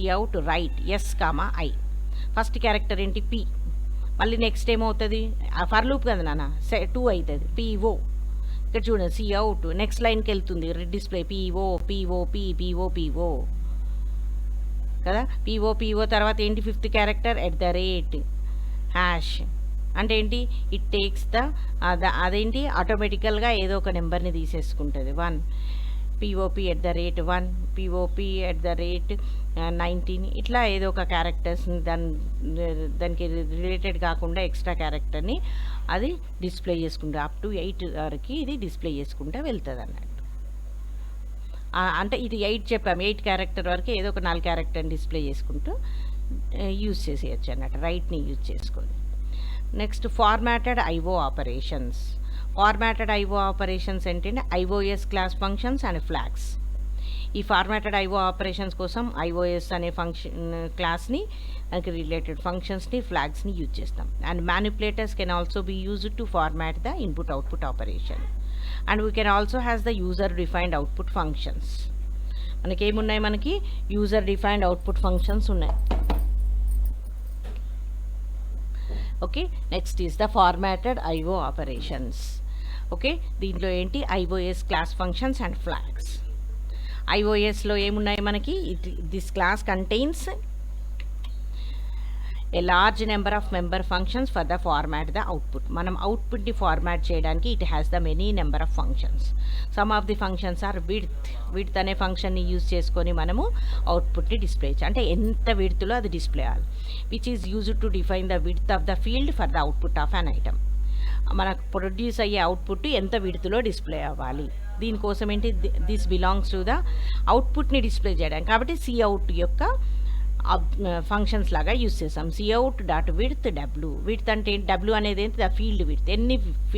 cout write S, i. First character ఏంటి, పి. మళ్ళీ నెక్స్ట్ ఏమవుతుంది, ఫర్ లూప్ కదా నాన్న, 2 అవుతుంది, పిఓ. ఇక్కడ చూడండి cout నెక్స్ట్ లైన్కి వెళ్తుంది, డిస్ప్లే పిఓ కదా. పిఓ తర్వాత ఏంటి, 5th క్యారెక్టర్ @ అంటే ఏంటి, ఇట్ టేక్స్ అదేంటి ఆటోమేటికల్గా ఏదో ఒక నెంబర్ని తీసేసుకుంటుంది. 1 POP@1 POP@19 ఇట్లా ఏదో ఒక క్యారెక్టర్స్ని దానికి రిలేటెడ్ కాకుండా ఎక్స్ట్రా క్యారెక్టర్ని అది డిస్ప్లే చేసుకుంటూ అప్ టు 8 వరకు ఇది డిస్ప్లే చేసుకుంటూ వెళ్తుంది అన్నట్టు. అంటే ఇది 8 చెప్పాము, 8 క్యారెక్టర్ వరకు ఏదో ఒక 4 క్యారెక్టర్ని డిస్ప్లే చేసుకుంటూ యూజ్ చేసేయచ్చు అన్నట్టు, రైట్ని యూజ్ చేసుకొని. Next formatted IO operations. Formatted IO operations ఏంటంటే IOS class functions and flags. ఈ ఫార్మాటెడ్ ఐఓ ఆపరేషన్స్ కోసం ఐఓఎస్ అనే ఫంక్షన్ క్లాస్ని దానికి రిలేటెడ్ ఫంక్షన్స్ని ఫ్లాగ్స్ని యూజ్ చేస్తాం. And manipulators can also be used to format the input output operation. And we can also has the user defined output functions. మనకేమున్నాయి, మనకి యూజర్ డిఫైన్డ్ అవుట్పుట్ ఫంక్షన్స్ ఉన్నాయి. Okay, next is the formatted IO operations. Okay, దీంట్లో ఏంటి IOS class functions and flags. ఐఓఎస్లో ఏమున్నాయి మనకి, this class contains a large number of member functions for the format the output. మనం అవుట్పుట్ని format చేయడానికి it has the many number of functions. Some of the functions are width అనే ఫంక్షన్ని use చేసుకొని మనము అవుట్పుట్ని డిస్ప్లే అంటే ఎంత విడ్త్లో అది డిస్ప్లే అవ్వాలి, which is used to define the width of the field for the output of an item. మనకు produce అయ్యే అవుట్పుట్ ఎంత విడ్త్లో డిస్ప్లే అవ్వాలి. దీనికోసం ఏంటి, దిస్ బిలాంగ్స్ టు ద అవుట్పుట్ని డిస్ప్లే చేయడానికి. కాబట్టి సిఅవుట్ యొక్క ఫంక్షన్స్ లాగా యూజ్ చేస్తాం. Cout dot width W. Width అంటే డబ్ల్యూ అనేది ఏంటి, ద ఫీల్డ్ విడ్త్,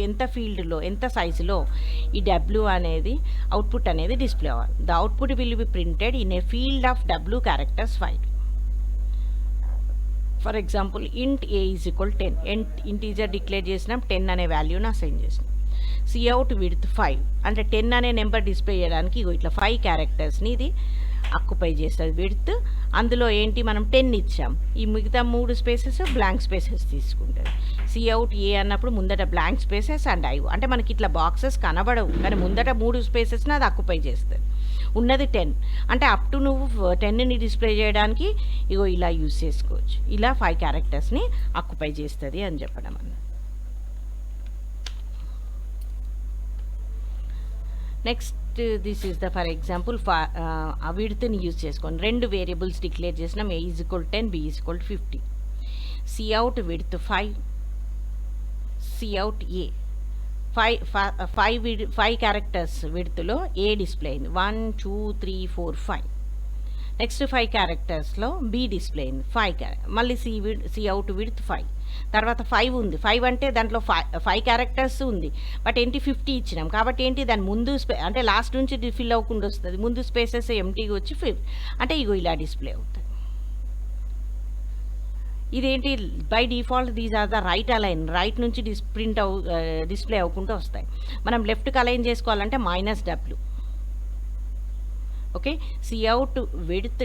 ఎంత ఫీల్డ్లో ఎంత సైజులో ఈ డబ్ల్యూ అనేది అవుట్పుట్ అనేది డిస్ప్లే అవ్వాలి. The output will be printed in a field of W characters file. For example ఇంట్ ఏ ఈజ్ ఈక్వల్ 10. ఇంటీజర్ డిక్లేర్ చేసినాం, 10 అనే వాల్యూని అసైన్ చేసినాం. సిఅవుట్ విడ్త్ 5 అంటే 10 అనే నెంబర్ డిస్ప్లే చేయడానికి ఇట్లా 5 క్యారెక్టర్స్ని ఇది ఆక్యుపై చేస్తుంది విడ్త్. అందులో ఏంటి, మనం 10 ఇచ్చాం, ఈ మిగతా 3 స్పేసెస్ బ్లాంక్ స్పేసెస్ తీసుకుంటుంది. సిఅవుట్ ఏ అన్నప్పుడు ముందట బ్లాంక్ స్పేసెస్ అండ్ ఐఓ అంటే మనకి ఇట్లా బాక్సెస్ కనబడవు, కానీ ముందట 3 స్పేసెస్ని అది ఆక్యుపై చేస్తుంది. ఉన్నది 10 అంటే అప్ టు నువ్వు 10ని డిస్ప్లే చేయడానికి ఇలా యూజ్ చేసుకోవచ్చు. ఇలా 5 క్యారెక్టర్స్ని ఆక్యుపై చేస్తుంది అని చెప్పడం అన్న. Next this is the for example ఆ విడ్త్ని యూజ్ చేసుకొని 2 వేరియబుల్స్ డిక్లేర్ చేసినాం, a is equal 10, b is equal 50. Cout width 5, cout a 5 characters విడ్త్లో ఏ డిస్ప్లే అయింది, 1 2 3 4 5. నెక్స్ట్ 5 క్యారెక్టర్స్లో బి డిస్ప్లే అయింది 5 మళ్ళీ సిఅవుట్ విడ్త్ 5. తర్వాత 5 ఉంది, 5 అంటే దాంట్లో 5 క్యారెక్టర్స్ ఉంది, బట్ ఏంటి 50 ఇచ్చినాం కాబట్టి ఏంటి దాని ముందు అంటే లాస్ట్ నుంచి ఫిల్ అవ్వకుండా వస్తుంది, ముందు స్పేసెస్ ఎంటీగా వచ్చి 5 అంటే ఇలా డిస్ప్లే అవుతుంది. ఇదేంటి by default these are the right align, right నుంచి డిస్ప్లే అవ్వకుండా వస్తాయి. మనం లెఫ్ట్కి అలైన్ చేసుకోవాలంటే -W. ఓకే, సిఅవుట్ విడ్త్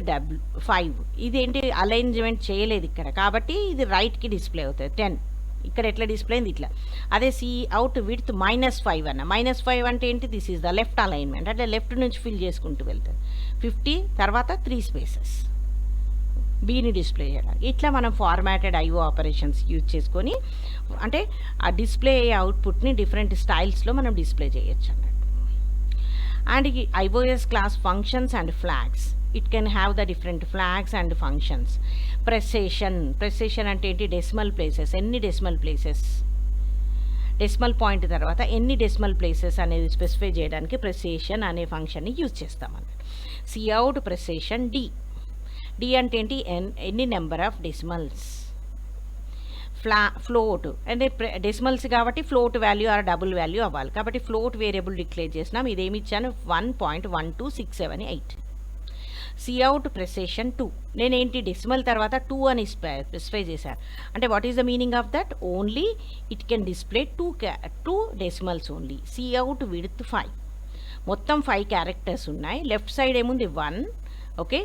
5 ఇదేంటి అలైన్మెంట్ చేయలేదు ఇక్కడ కాబట్టి ఇది రైట్కి డిస్ప్లే అవుతుంది 10. ఇక్కడ ఎట్లా డిస్ప్లే అయింది ఇట్లా. అదే సిఅవుట్ విడ్త్ -5 అన్న, -5 అంటే ఏంటి, this is the left alignment అంటే లెఫ్ట్ నుంచి ఫిల్ చేసుకుంటూ వెళ్తుంది. 50 తర్వాత 3 స్పేసెస్ బీని డిస్ప్లే చేయడానికి. ఇట్లా మనం ఫార్మాటెడ్ ఐఓ ఆపరేషన్స్ యూజ్ చేసుకొని అంటే ఆ డిస్ప్లే అయ్యే అవుట్పుట్ని డిఫరెంట్ స్టైల్స్లో మనం డిస్ప్లే చేయొచ్చు అన్నట్టు. అండ్ ఈ iOS class functions and flags, it can have the different flags and functions. Precession అంటే ఏంటి, డెసిమల్ ప్లేసెస్, ఎన్ని డెసిమల్ ప్లేసెస్, డెసిమల్ పాయింట్ తర్వాత ఎన్ని డెసిమల్ ప్లేసెస్ అనేది స్పెసిఫై చేయడానికి ప్రెసెషన్ అనే ఫంక్షన్ని యూజ్ చేస్తామన్నమాట. సిఅవుట్ ప్రెసెషన్ డి అంటే ఏంటి, ఎన్ని నెంబర్ ఆఫ్ డెసిమల్స్. ఫ్లోట్ అంటే డెసిమల్స్ కాబట్టి float value or double value అవ్వాలి కాబట్టి ఫ్లోట్ వేరియబుల్ డిక్లేర్ చేసినాం. ఇదేమి ఇచ్చాను, 1.12678. సిఅవుట్ ప్రెసెషన్ 2 నేనేంటి డెసిమల్ తర్వాత 2 అని స్పెసిఫై చేశాను అంటే what is the meaning of that, only it can display 2 decimals only. Cout width 5 మొత్తం 5 క్యారెక్టర్స్ ఉన్నాయి, లెఫ్ట్ సైడ్ ఏముంది 1. ఓకే,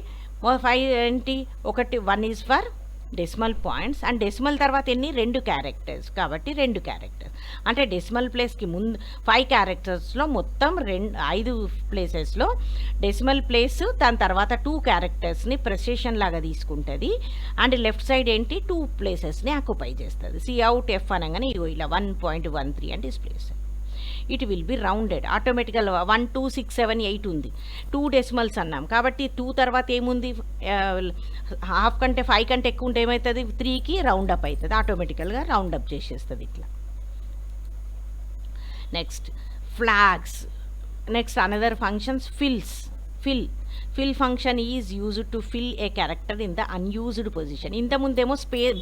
5 ఏంటి, 1 is for decimal points and decimal తర్వాత ఎన్ని 2 క్యారెక్టర్స్ కాబట్టి 2 క్యారెక్టర్స్ అంటే డెసిమల్ ప్లేస్కి ముందు 5 క్యారెక్టర్స్లో మొత్తం 5 ప్లేసెస్లో డెసిమల్ ప్లేస్ దాని తర్వాత 2 క్యారెక్టర్స్ని ప్రెసెషన్ లాగా తీసుకుంటుంది అండ్ లెఫ్ట్ సైడ్ ఏంటి 2 ప్లేసెస్ని ఆక్యుపై చేస్తుంది. సిఅవుట్ ఎఫ్ అనగానే ఇలా 1.13 అని డిస్ప్లే చేస్తుంది. ఇట్ విల్ బి రౌండెడ్ ఆటోమేటిక్గా 1 2 6 7 8 ఉంది, 2 డెసిమల్స్ అన్నాం కాబట్టి 2 తర్వాత ఏముంది, హాఫ్ కంటే 5 కంటే ఎక్కువ ఉంటే ఏమవుతుంది 3కి రౌండ్ అప్ అవుతుంది, ఆటోమేటికల్గా రౌండ్ అప్ చేసేస్తుంది ఇట్లా. Next flags, next another functions fill function is used to fill a character in the unused position. ఇంతకుముందేమో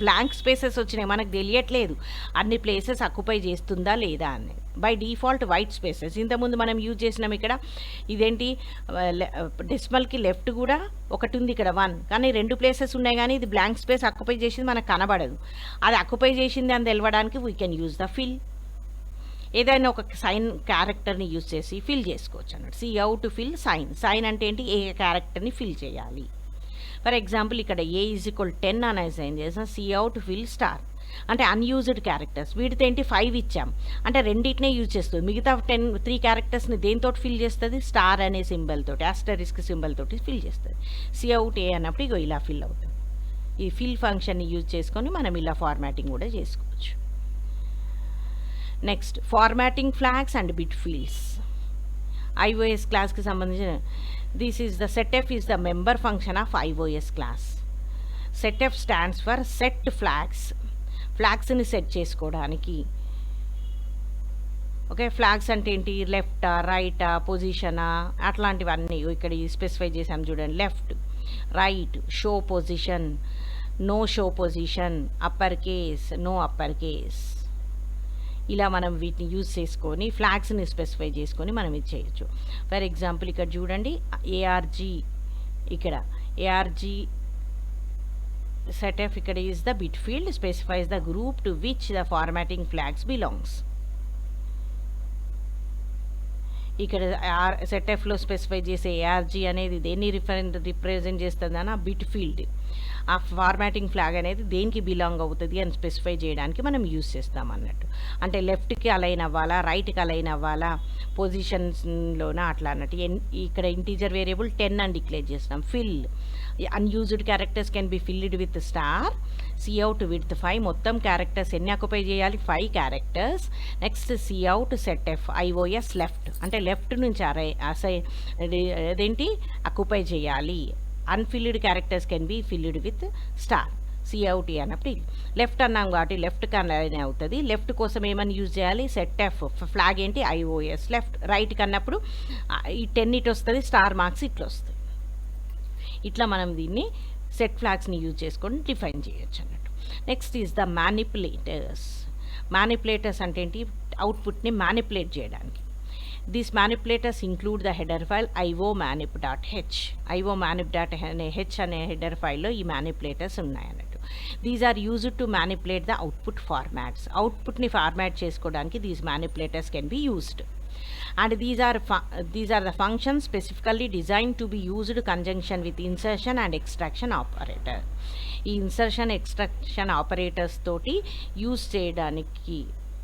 బ్లాంక్ స్పేసెస్ వచ్చినాయి, మనకు తెలియట్లేదు అన్ని ప్లేసెస్ అక్యుపై చేస్తుందా లేదా అని. By default white spaces. ఇంతకుముందు మనం యూజ్ చేసినాం ఇక్కడ. ఇదేంటి, డెసిమల్కి లెఫ్ట్ కూడా ఒకటి ఉంది ఇక్కడ 1, కానీ 2 ప్లేసెస్ ఉన్నాయి, కానీ ఇది బ్లాంక్ స్పేస్ అక్యుపై చేసింది మనకు కనబడదు. అది అక్యుపై చేసింది అని తెలవడానికి we can use the fill. ఏదైనా ఒక సైన్ క్యారెక్టర్ని యూజ్ చేసి ఫిల్ చేసుకోవచ్చు అన్నట్టు. సి అవుట్ ఫిల్ సైన్ అంటే ఏంటి, ఏ క్యారెక్టర్ని ఫిల్ చేయాలి. ఫర్ ఎగ్జాంపుల్ ఇక్కడ ఏ = 10 అని అసైన్ చేసాం. సి అవుట్ ఫిల్ స్టార్ అంటే అన్యూజ్డ్ క్యారెక్టర్స్. వీటితో ఏంటి 5 ఇచ్చాం అంటే రెండింటినే యూజ్ చేస్తుంది. మిగతా 3 క్యారెక్టర్స్ని దేంతో ఫిల్ చేస్తుంది, స్టార్ అనే సింబల్ తోటి, ఆస్టరిస్క్ సింబల్ తోటి ఫిల్ చేస్తుంది. సి అవుట్ ఏ అన్నప్పుడు ఇగో ఇలా ఫిల్ అవుతుంది. ఈ ఫిల్ ఫంక్షన్ని యూజ్ చేసుకొని మనం ఇలా ఫార్మాటింగ్ కూడా చేసుకోవచ్చు. Next formatting flags and bit fields. Ios క్లాస్కి సంబంధించిన this is the setf is the member function of ios class. Setf stands for set flags. ఫ్లాగ్స్ని సెట్ చేసుకోవడానికి. ఓకే, ఫ్లాగ్స్ అంటే ఏంటి, లెఫ్టా రైటా పొజిషనా అట్లాంటివన్నీ ఇక్కడ స్పెసిఫై చేసాం చూడండి. Left, right, show position, no show position, upper case, no upper case. ఇలా మనం వీటిని యూజ్ చేసుకొని ఫ్లాగ్స్ని స్పెసిఫై చేసుకొని మనం ఇది చేయొచ్చు. ఫర్ ఎగ్జాంపుల్ ఇక్కడ చూడండి, ఏఆర్జీ, ఇక్కడ ఏఆర్జీ సెట్ఎఫ్ ఇక్కడ is the bit field, specifies the group two which the formatting flags belongs. ఇక్కడ సెట్ఎఫ్లో స్పెసిఫై చేసే ఏఆర్జీ అనేది దేన్ని రిప్రజెంట్ చేస్తుందన్న బిట్ ఫీల్డ్. ఆ ఫార్మాటింగ్ ఫ్లాగ్ అనేది దేనికి బిలాంగ్ అవుతుంది అని స్పెసిఫై చేయడానికి మనం యూజ్ చేస్తాం అన్నట్టు. అంటే లెఫ్ట్కి అలైన్ అవ్వాలా, రైట్కి అలైన్ అవ్వాలా, పొజిషన్స్లోన అట్లా అన్నట్టు. ఇక్కడ ఇంటీజర్ వేరియబుల్ 10 అని డిక్లేర్ చేస్తాం. Fill unused characters can be filled with star. C with 5. మొత్తం క్యారెక్టర్స్ ఎన్ని అక్యుపై చేయాలి, 5 characters. Next cout set F IOS left అంటే లెఫ్ట్ నుంచి అదేంటి అక్యుపై చేయాలి. Unfilled characters can be filled with star. Cout అన్నప్పుడు left అన్నాం కాబట్టి లెఫ్ట్ కన్నా అవుతుంది. లెఫ్ట్ కోసం ఏమని యూజ్ చేయాలి, సెట్ ఎఫ్. ఫ్లాగ్ ఏంటి, ఐఓఎస్ లెఫ్ట్. రైట్ కన్నప్పుడు ఈ 10 ఇటు వస్తుంది, స్టార్ మార్క్స్ ఇట్లా వస్తుంది. ఇట్లా మనం దీన్ని సెట్ ఫ్లాగ్స్ని యూజ్ చేసుకొని డిఫైన్ చేయొచ్చు అన్నట్టు. Next is the manipulators. Manipulators అంటే ఏంటి, అవుట్పుట్ని మ్యానిపులేట్ చేయడానికి. These manipulators include the header file iomanip.h. iomanip.h అనే హెడర్ ఫైల్లో ఈ మ్యానిపులేటర్స్ ఉన్నాయన్నట్టు. These are used to manipulate the output formats. అవుట్పుట్ని ఫార్మాట్ చేసుకోవడానికి these manipulators can be used. And these are the functions specifically designed to be used in conjunction with insertion and extraction operator. ఈ insertion extraction operators తోటి use చేయడానికి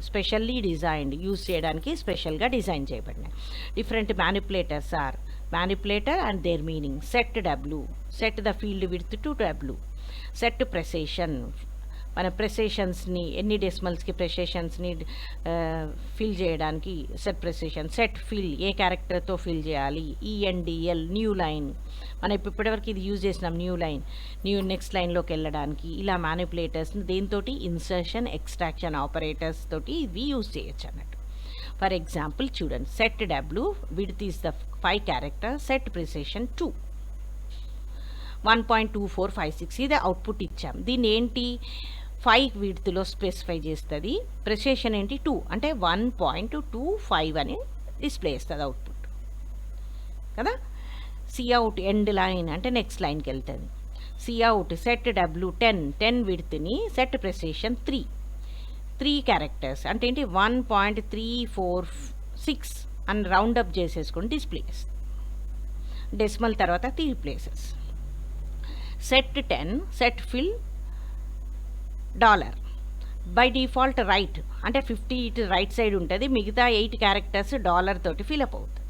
specially designed, use చేయడానికి స్పెషల్గా design చేయబడినాయి. Different manipulators or manipulator and their meaning. Set W, set the field width to W. Set precision, మన ప్రెసేషన్స్ని ఎన్ని డెసిమల్స్కి ప్రెసేషన్స్ని ఫిల్ చేయడానికి సెట్ ప్రెసేషన్. సెట్ ఫిల్, ఏ క్యారెక్టర్తో ఫిల్ చేయాలి. ఈఎన్డిఎల్ న్యూ లైన్, మనం ఇప్పటివరకు ఇది యూజ్ చేసినాం. న్యూ నెక్స్ట్ లైన్లోకి వెళ్ళడానికి. ఇలా మ్యానిపులేటర్స్ని దేనితోటి, ఇన్సర్షన్ ఎక్స్ట్రాక్షన్ ఆపరేటర్స్ తోటి ఇవి యూజ్ చేయొచ్చు అన్నట్టు. ఫర్ ఎగ్జాంపుల్ చూడండి, సెట్ డబ్ల్యూ width is the 5 character, set precision 2, 1.2456 ఇది అవుట్పుట్ ఇచ్చాం. దీన్ని ఏంటి 5 విడ్త్లో స్పెసిఫై చేస్తుంది. ప్రెసేషన్ ఏంటి 2 అంటే 1.25 అని డిస్ప్లే చేస్తుంది అవుట్పుట్ కదా. సిఅవుట్ ఎండ్ లైన్ అంటే నెక్స్ట్ లైన్కి వెళ్తుంది. సిఅవుట్ సెట్ డబ్ల్యూ 10 విడ్త్ని సెట్ ప్రెసేషన్ 3 క్యారెక్టర్స్ అంటే ఏంటి 1.346 అని రౌండప్ చేసేసుకొని డిస్ప్లే చేస్తుంది. డెసిమల్ తర్వాత 3 places. Set 10 set fill $. By default right అంటే 50 ఇటు రైట్ సైడ్ ఉంటుంది, మిగతా 8 క్యారెక్టర్స్ $. తోటి ఫిల్అప్ అవుతుంది.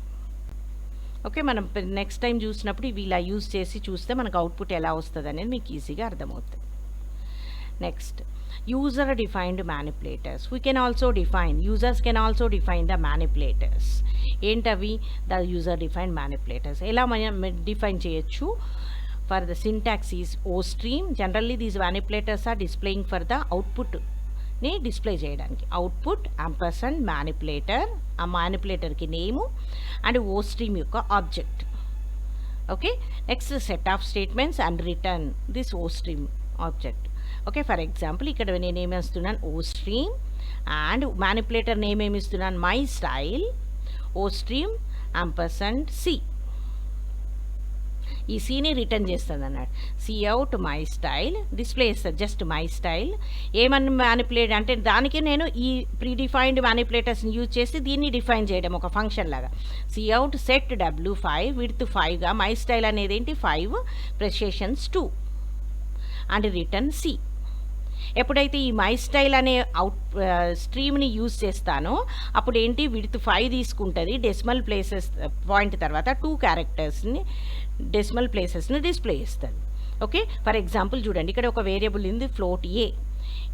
ఓకే, మనం నెక్స్ట్ టైం చూసినప్పుడు ఇవి ఇలా యూజ్ చేసి చూస్తే మనకు అవుట్పుట్ ఎలా వస్తుంది అనేది మీకు ఈజీగా అర్థమవుతుంది. Next user defined manipulators. We can also define, users can also define the manipulators. ఏంటవి, ద యూజర్ డిఫైన్డ్ మ్యానిపులేటర్స్. ఎలా మనం డిఫైన్ చేయొచ్చు. For the syntax is OStream. Generally these manipulators are displaying for the output ని display చేయడానికి. Output & manipulator, ఆ మ్యానిపులేటర్కి name and OStream యొక్క object. Okay, next set of statements and return this OStream object. Okay, for example ఇక్కడ నేను ఏమి ఇస్తున్నాను OStream and manipulator name ఏమి ఇస్తున్నాను my style OStream ampersand C. ఈ సీని రిటర్న్ చేస్తుంది అన్నాడు. అవుట్ మై స్టైల్ డిస్ప్లే చేస్తుంది జస్ట్ మై స్టైల్. ఏమని మ్యానిపులేట్ అంటే దానికి నేను ఈ ప్రీడిఫైన్డ్ మ్యానిపులేటర్స్ని యూజ్ చేసి దీన్ని డిఫైన్ చేయడం ఒక ఫంక్షన్ లాగా. అవుట్ సెట్ W5 విడ్త్ 5గా మై స్టైల్ అనేది ఏంటి 5 ప్రెసిషన్స్ 2 అండ్ రిటర్న్ C. ఎప్పుడైతే ఈ మై స్టైల్ అనే స్ట్రీమ్ని యూజ్ చేస్తానో అప్పుడు ఏంటి విడ్త్ 5 తీసుకుంటుంది, డెసిమల్ ప్లేసెస్ పాయింట్ తర్వాత 2 క్యారెక్టర్స్ని డెసిమల్ ప్లేసెస్ని డిస్ప్లే చేస్తుంది. ఓకే, ఫర్ ఎగ్జాంపుల్ చూడండి ఇక్కడ ఒక వేరియబుల్ ఉంది ఫ్లోట్ ఏ,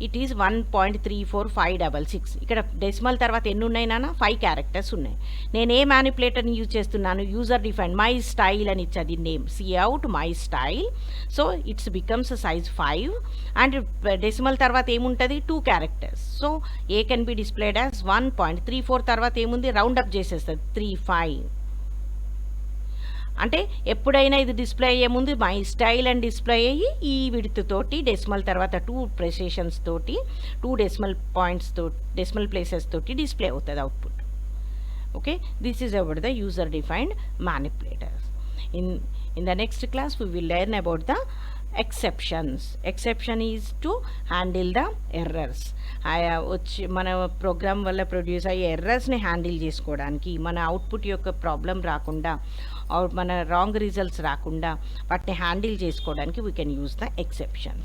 ఇట్ ఈస్ 1.34566. ఇక్కడ డెసిమల్ తర్వాత ఎన్ని ఉన్నాయి నాన్న 5 క్యారెక్టర్స్ ఉన్నాయి. నేను ఏ మ్యానిపులేటర్ని యూజ్ చేస్తున్నాను యూజర్ డిఫైన్ మై స్టైల్ అని ఇచ్చేది name out my style. So it's becomes size 5 and decimal తర్వాత ఏముంటుంది 2 characters. So A can be displayed as 1.34 తర్వాత ఏముంది రౌండ్ అప్ చేసేస్తుంది 35. అంటే ఎప్పుడైనా ఇది డిస్ప్లే అయ్యే ముందు మై స్టైల్ అని డిస్ప్లే అయ్యి ఈ విడ్త్ తోటి డెసిమల్ తర్వాత 2 ప్రెసిషన్స్ తోటి 2 డెసిమల్ పాయింట్స్ తోటి డెసిమల్ ప్లేసెస్ తోటి డిస్ప్లే అవుతుంది output. Okay, this is about the user defined manipulators. In the next class we will learn about the exceptions. Exception is to handle the errors. వచ్చి మన programme వల్ల produce అయ్యే ఎర్రర్స్ని handle చేసుకోవడానికి, మన output యొక్క problem రాకుండా మన రాంగ్ రిజల్ట్స్ రాకుండా వాటిని హ్యాండిల్ చేసుకోవడానికి we can use the exception.